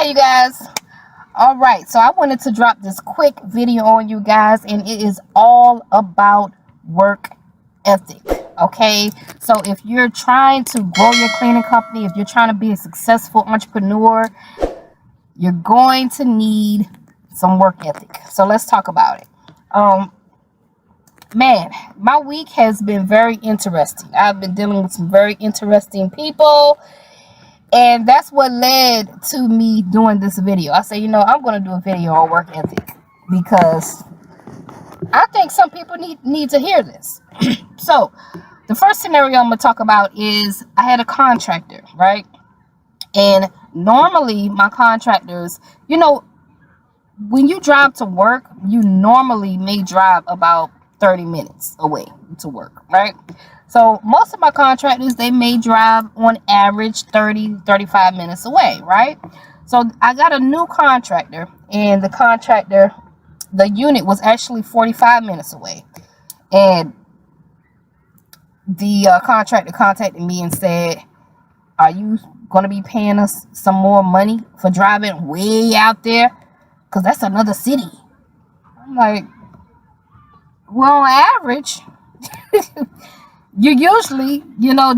Hey you guys. All right, so I wanted to drop this quick video on you guys, and it is all about work ethic. Okay, so if you're trying to grow your cleaning company, if you're trying to be a successful entrepreneur, you're going to need some work ethic. So let's talk about it. Man, my week has been very interesting. I've been dealing with some very interesting people, and that's what led to me doing this video. I said, I'm going to do a video on work ethic because I think some people need to hear this. So the first scenario I'm going to talk about is I had a contractor, right? And normally my contractors, when you drive to work, you normally may drive about 30 minutes away to work, right? So most of my contractors, they may drive on average 30-35 minutes away, right? So I got a new contractor, and the unit was actually 45 minutes away. And the contractor contacted me and said, are you going to be paying us some more money for driving way out there? Because that's another city. I'm like, well, on average, you usually,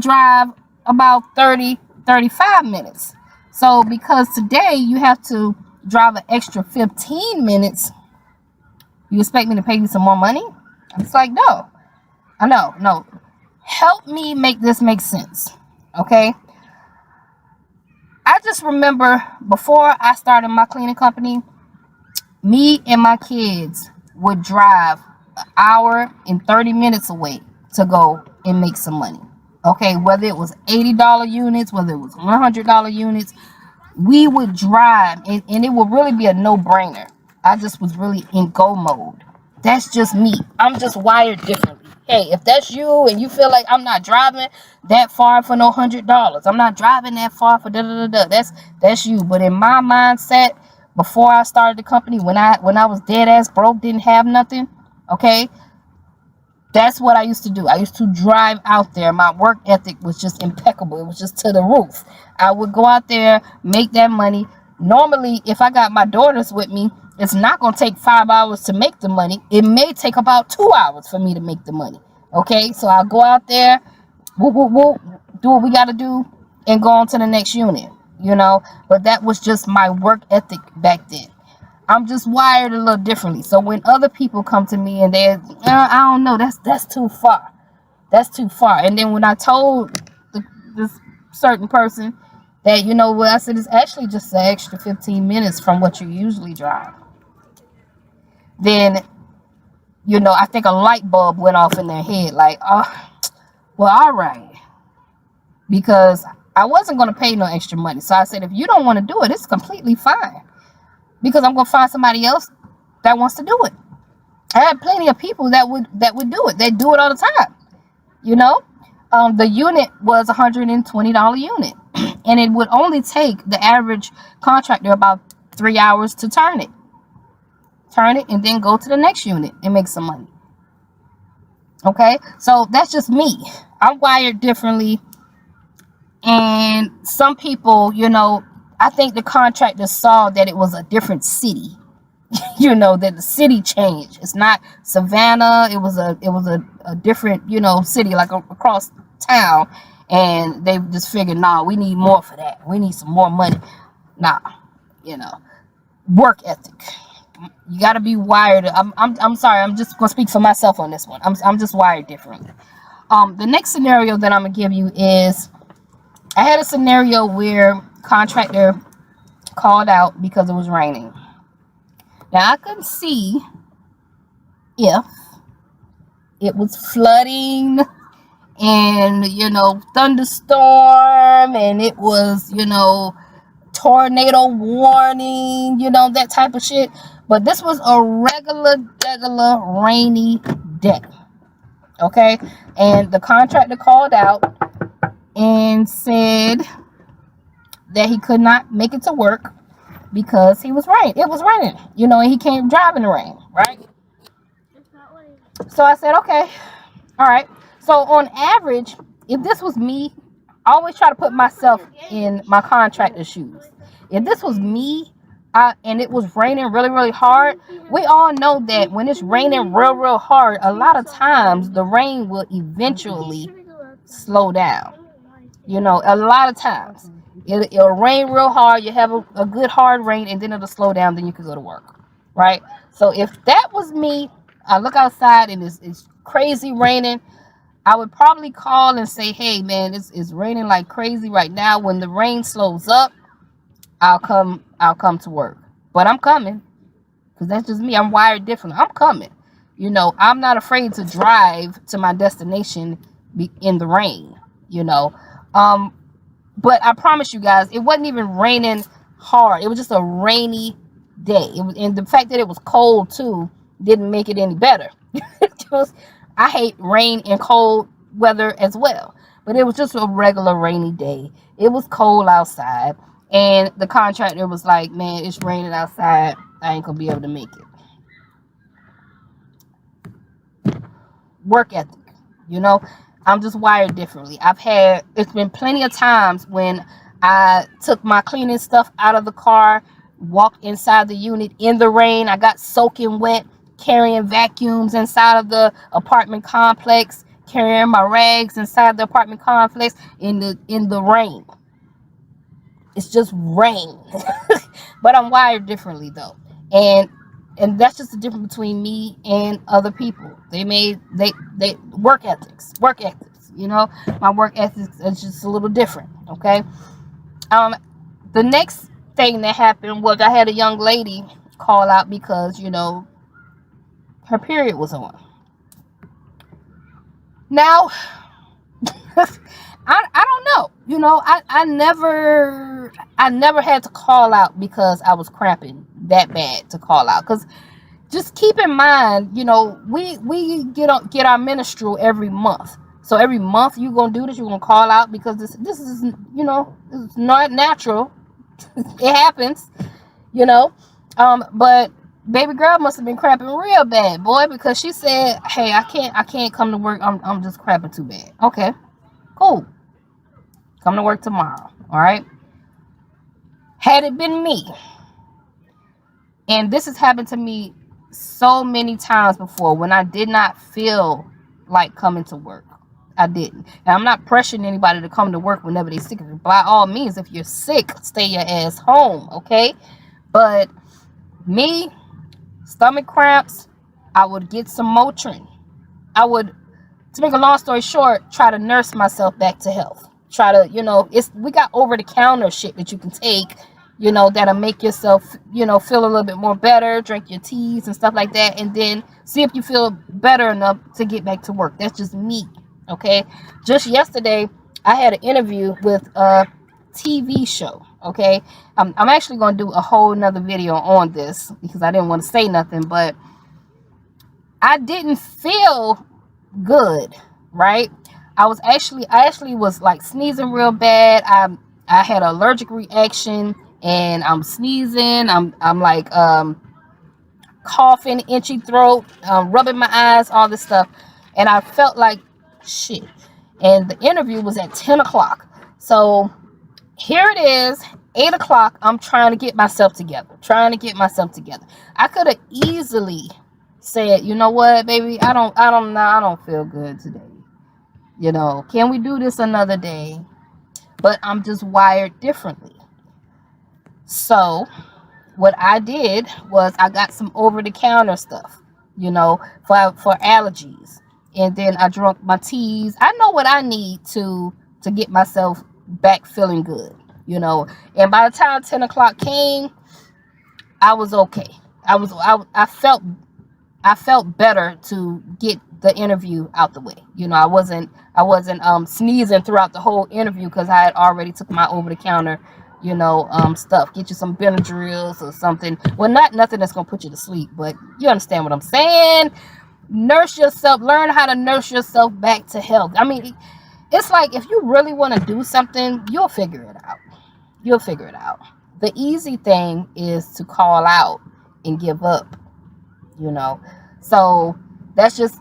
drive about 35 minutes. So because today you have to drive an extra 15 minutes, you expect me to pay you some more money? It's like, no. I know, no. Help me make this make sense, okay? I just remember before I started my cleaning company, me and my kids would drive an hour and 30 minutes away to go and make some money. Okay, whether it was $80 units, whether it was $100 units, we would drive, and it would really be a no-brainer. I just was really in go mode. That's just me. I'm just wired differently. Hey, if that's you and you feel like I'm not driving that far for no $100, I'm not driving that far for da-da-da-da, that's you. But in my mindset, before I started the company, when I was dead ass broke, didn't have nothing, okay, that's what I used to do. I used to drive out there. My work ethic was just impeccable. It was just to the roof. I would go out there, make that money. Normally, if I got my daughters with me, it's not going to take 5 hours to make the money. It may take about 2 hours for me to make the money. Okay, so I'll go out there, whoop, whoop, whoop, do what we got to do, and go on to the next unit, But that was just my work ethic back then. I'm just wired a little differently. So when other people come to me and they're, I don't know, that's too far. That's too far. And then when I told this certain person that, I said, it's actually just an extra 15 minutes from what you usually drive. Then, I think a light bulb went off in their head. Like, oh, well, all right. Because I wasn't going to pay no extra money. So I said, if you don't want to do it, it's completely fine. Because I'm going to find somebody else that wants to do it. I had plenty of people that would do it. They do it all the time. The unit was a $120 unit. And it would only take the average contractor about 3 hours to turn it. Turn it and then go to the next unit and make some money. Okay? So that's just me. I'm wired differently. And some people, I think the contractor saw that it was a different city. That the city changed. It's not Savannah. It was a different, city, like across town. And they just figured, nah, we need more for that. We need some more money. Nah, work ethic. You got to be wired. I'm sorry. I'm just gonna speak for myself on this one. I'm just wired differently. The next scenario that I'm gonna give you is, I had a scenario where contractor called out because it was raining. Now I couldn't see if it was flooding and, thunderstorm, and it was, tornado warning, that type of shit. But this was a regular rainy day. Okay? And the contractor called out and said that he could not make it to work because it was raining, and he can't drive in the rain, right? So I said, okay, all right. So on average, if this was me, I always try to put myself in my contractor's shoes. If this was me, and it was raining really, really hard, we all know that when it's raining real, real hard, a lot of times the rain will eventually slow down. You know, a lot of times it'll rain real hard. You have a good hard rain, and then it'll slow down. Then you can go to work, right? So if that was me, I look outside and it's crazy raining. I would probably call and say, "Hey, man, it's raining like crazy right now. When the rain slows up, I'll come. I'll come to work. But I'm coming because that's just me. I'm wired differently. I'm coming. You know, I'm not afraid to drive to my destination in the rain. You know, um, but I promise you guys, it wasn't even raining hard. It was just a rainy day. It was, and the fact that it was cold too didn't make it any better. Just, I hate rain and cold weather as well. But it was just a regular rainy day. It was cold outside. And the contractor was like, man, it's raining outside. I ain't going to be able to make it. Work ethic. You know, I'm just wired differently. It's been plenty of times when I took my cleaning stuff out of the car, walked inside the unit in the rain. I got soaking wet, carrying vacuums inside of the apartment complex, carrying my rags inside the apartment complex in the rain. It's just rain. But I'm wired differently though. And that's just the difference between me and other people. They work ethics, you know. My work ethics is just a little different, okay? The next thing that happened was I had a young lady call out because, you know, her period was on. Now, I don't know. You know, I never had to call out because I was cramping that bad to call out. Because just keep in mind, you know, we get our menstrual every month. So every month you're gonna do this, you're gonna call out because this is, you know, it's not natural. It happens, you know. But baby girl must have been cramping real bad, boy, because she said, hey, I can't come to work. I'm just cramping too bad. Okay, cool. Come to work tomorrow. All right. Had it been me, and this has happened to me so many times before when I did not feel like coming to work. I didn't. And I'm not pressuring anybody to come to work whenever they're sick. By all means, if you're sick, stay your ass home, okay? But me, stomach cramps, I would get some Motrin. I would, to make a long story short, try to nurse myself back to health. Try to, you know, we got over-the-counter shit that you can take, you know, that'll make yourself, you know, feel a little bit more better, drink your teas and stuff like that, and then see if you feel better enough to get back to work. That's just me, okay? Just yesterday, I had an interview with a TV show, okay? I'm actually going to do a whole nother video on this because I didn't want to say nothing, but I didn't feel good, right? I actually was like sneezing real bad. I had an allergic reaction and I'm sneezing. I'm like coughing, itchy throat, rubbing my eyes, all this stuff. And I felt like shit. And the interview was at 10 o'clock. So here it is, 8 o'clock. I'm trying to get myself together. I could have easily said, you know what, baby, I don't feel good today. You know, can we do this another day? But I'm just wired differently. So what I did was I got some over-the-counter stuff, you know, for allergies. And then I drank my teas. I know what I need to get myself back feeling good, you know. And by the time 10 o'clock came, I was okay. I felt better to get the interview out the way. You know, I wasn't sneezing throughout the whole interview because I had already took my over-the-counter, you know, stuff. Get you some Benadryls or something. Well, nothing that's gonna put you to sleep, but you understand what I'm saying. Nurse yourself. Learn how to nurse yourself back to health. I mean, it's like if you really want to do something, you'll figure it out. The easy thing is to call out and give up, you know. So that's just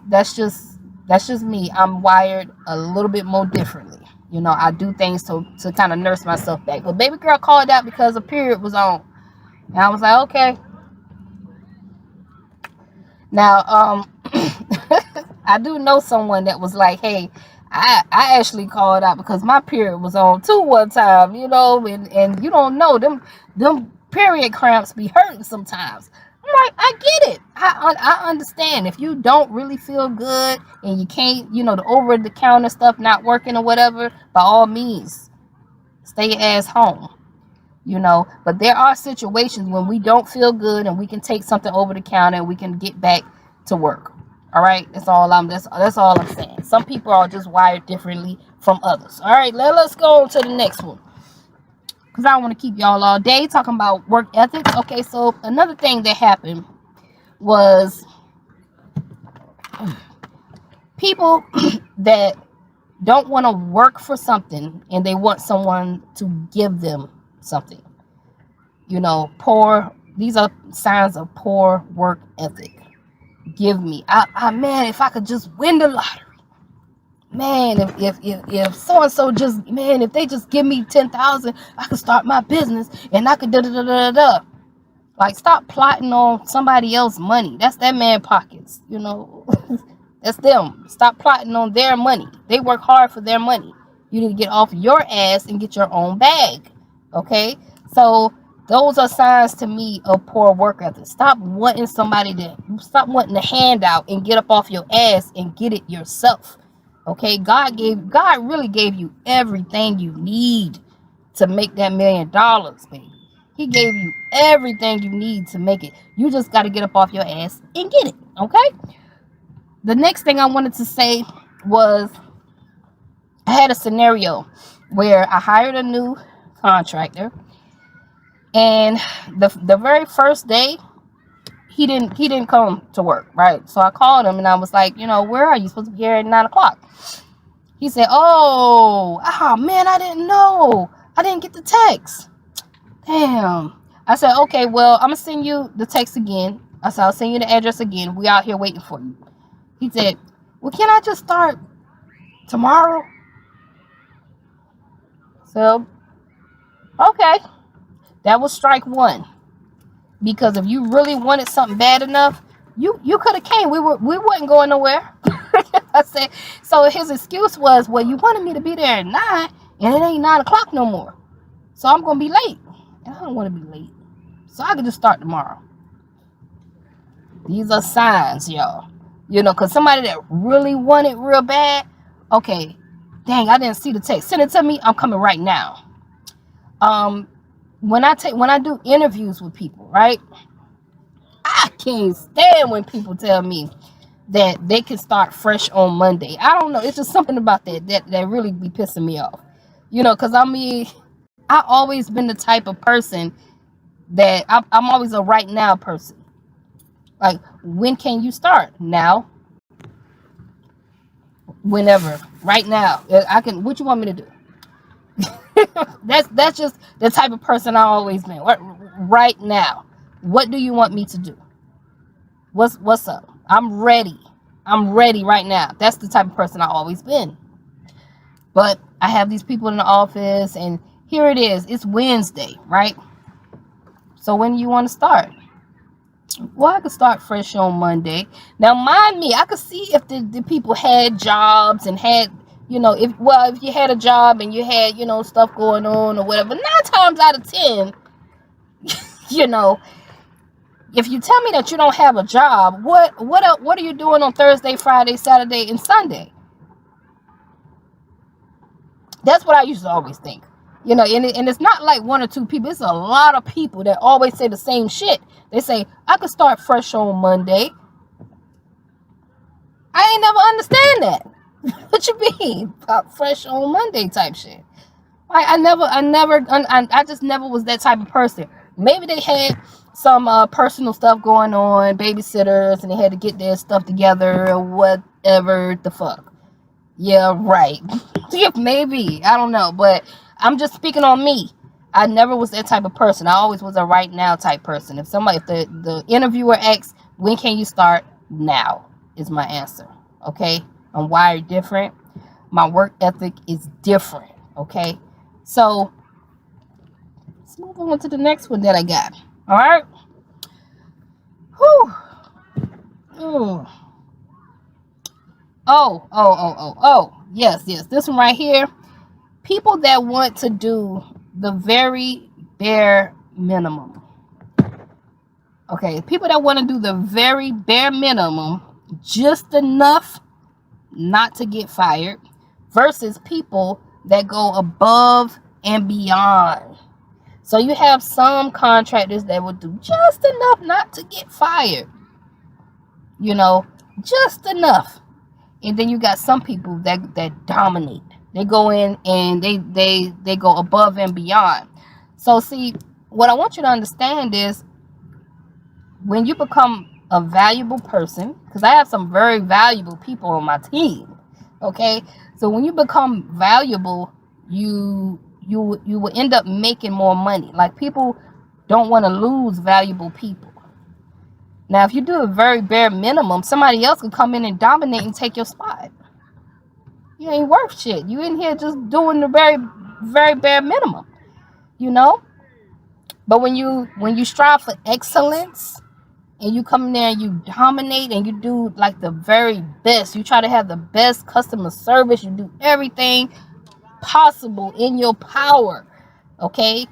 me. I'm wired a little bit more differently, You know, I do things to kind of nurse myself back. But baby girl called out because a period was on. And I was like, okay. Now, I do know someone that was like, hey, I actually called out because my period was on too one time, you know, and you don't know, them period cramps be hurting sometimes. I'm like, I get it. I understand. If you don't really feel good and you can't, you know, the over the counter stuff not working or whatever, by all means, stay your ass home. You know, but there are situations when we don't feel good and we can take something over the counter and we can get back to work. All right, that's all I'm saying. Some people are just wired differently from others. All right, let's go on to the next one, because I don't want to keep y'all all day talking about work ethics. Okay, so another thing that happened was people that don't want to work for something and they want someone to give them something. You know, these are signs of poor work ethic. Give me, man, if I could just win the lottery, man, if so and so just, man, if they just give me 10,000, I could start my business and I could da da da da da. Like, stop plotting on somebody else's money. That's that man pockets, you know. That's them. Stop plotting on their money. They work hard for their money. You need to get off your ass and get your own bag. Okay? So those are signs to me of poor work ethic. Stop wanting the handout and get up off your ass and get it yourself. Okay? God really gave you everything you need to make that $1 million, baby. He gave you everything you need to make it. You just got to get up off your ass and get it. Okay? The next thing I wanted to say was, I had a scenario where I hired a new contractor, and the very first day he didn't come to work, right? So I called him and I was like, you know, where are you? Supposed to be here at 9:00. He said, oh man, I didn't know. I didn't get the text. Damn. I said, okay, well, I'm gonna send you the text again. I said, I'll send you the address again. We out here waiting for you. He said, well, can I just start tomorrow? So, okay. That was strike one. Because if you really wanted something bad enough, you could have came. We wasn't going nowhere. I said, so his excuse was, well, you wanted me to be there at 9, and it ain't 9:00 no more. So I'm gonna be late. And I don't want to be late. So I could just start tomorrow. These are signs, y'all. You know, because somebody that really wanted real bad, okay, dang, I didn't see the text. Send it to me. I'm coming right now. When I do interviews with people, right? I can't stand when people tell me that they can start fresh on Monday. I don't know. It's just something about that really be pissing me off. You know, because I mean, I always been the type of person that I'm always a right now person. Like, when can you start? Now. Whenever. Right now. I can. What you want me to do? That's just the type of person I always been. Right now. What do you want me to do? What's up? I'm ready. I'm ready right now. That's the type of person I always been. But I have these people in the office, and here it is. It's Wednesday, right? So when do you want to start? Well, I could start fresh on Monday. Now, mind me, I could see if the people had jobs and had, you know, if you had a job and you had, you know, stuff going on or whatever. 9 times out of 10, you know, if you tell me that you don't have a job, what are you doing on Thursday, Friday, Saturday, and Sunday? That's what I used to always think. You know, and it's not like 1 or 2 people. It's a lot of people that always say the same shit. They say, I could start fresh on Monday. I ain't never understand that. What you mean? Fresh on Monday type shit. I just never was that type of person. Maybe they had some personal stuff going on, babysitters, and they had to get their stuff together or whatever the fuck. Yeah, right. Yeah, maybe. I don't know. But I'm just speaking on me. I never was that type of person. I always was a right now type person. If the interviewer asks, when can you start? Now is my answer. Okay? I'm wired different. My work ethic is different. Okay, so let's move on to the next one that I got. All right. Whew. Ooh. Yes. This one right here. People that want to do the very bare minimum. Okay, people that want to do the very bare minimum, just enough not to get fired, versus people that go above and beyond. So you have some contractors that will do just enough not to get fired. You know, just enough. And then you got some people that dominate. They go in and they go above and beyond. So see, what I want you to understand is when you become a valuable person, because I have some very valuable people on my team. Okay, so when you become valuable, you will end up making more money. Like, people don't want to lose valuable people. Now, if you do the very bare minimum, somebody else could come in and dominate and take your spot. You ain't worth shit. You in here just doing the very bare minimum, you know. But when you strive for excellence and you come in there and you dominate and you do like the very best, you try to have the best customer service, you do everything possible in your power, okay,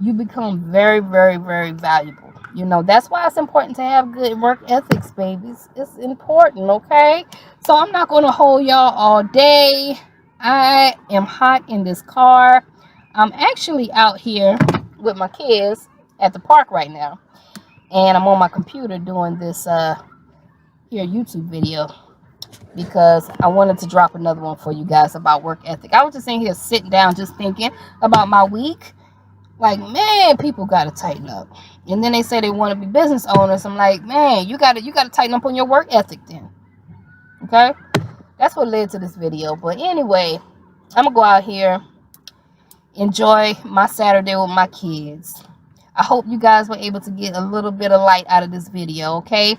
you become very valuable. You know, that's why it's important to have good work ethics, babies. It's important, okay? So I'm not going to hold y'all all day. I am hot in this car. I'm actually out here with my kids at the park right now. And I'm on my computer doing this here YouTube video because I wanted to drop another one for you guys about work ethic. I was just in here sitting down just thinking about my week. Like, man, people gotta tighten up. And then they say they want to be business owners. I'm like, man, you gotta tighten up on your work ethic then. Okay, that's what led to this video. But anyway, I'm gonna go out here, enjoy my Saturday with my kids. I hope you guys were able to get a little bit of light out of this video. Okay,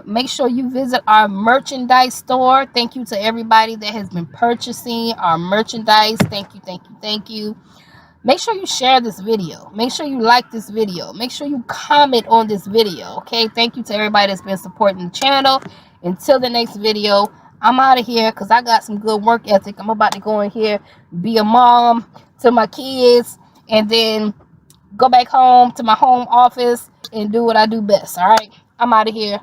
make sure you visit our merchandise store. Thank you to everybody that has been purchasing our merchandise. Thank you. Make sure you share this video. Make sure you like this video. Make sure you comment on this video. Okay, thank you to everybody that's been supporting the channel. Until the next video, I'm out of here because I got some good work ethic. I'm about to go in here, be a mom to my kids, and then go back home to my home office and do what I do best. All right, I'm out of here.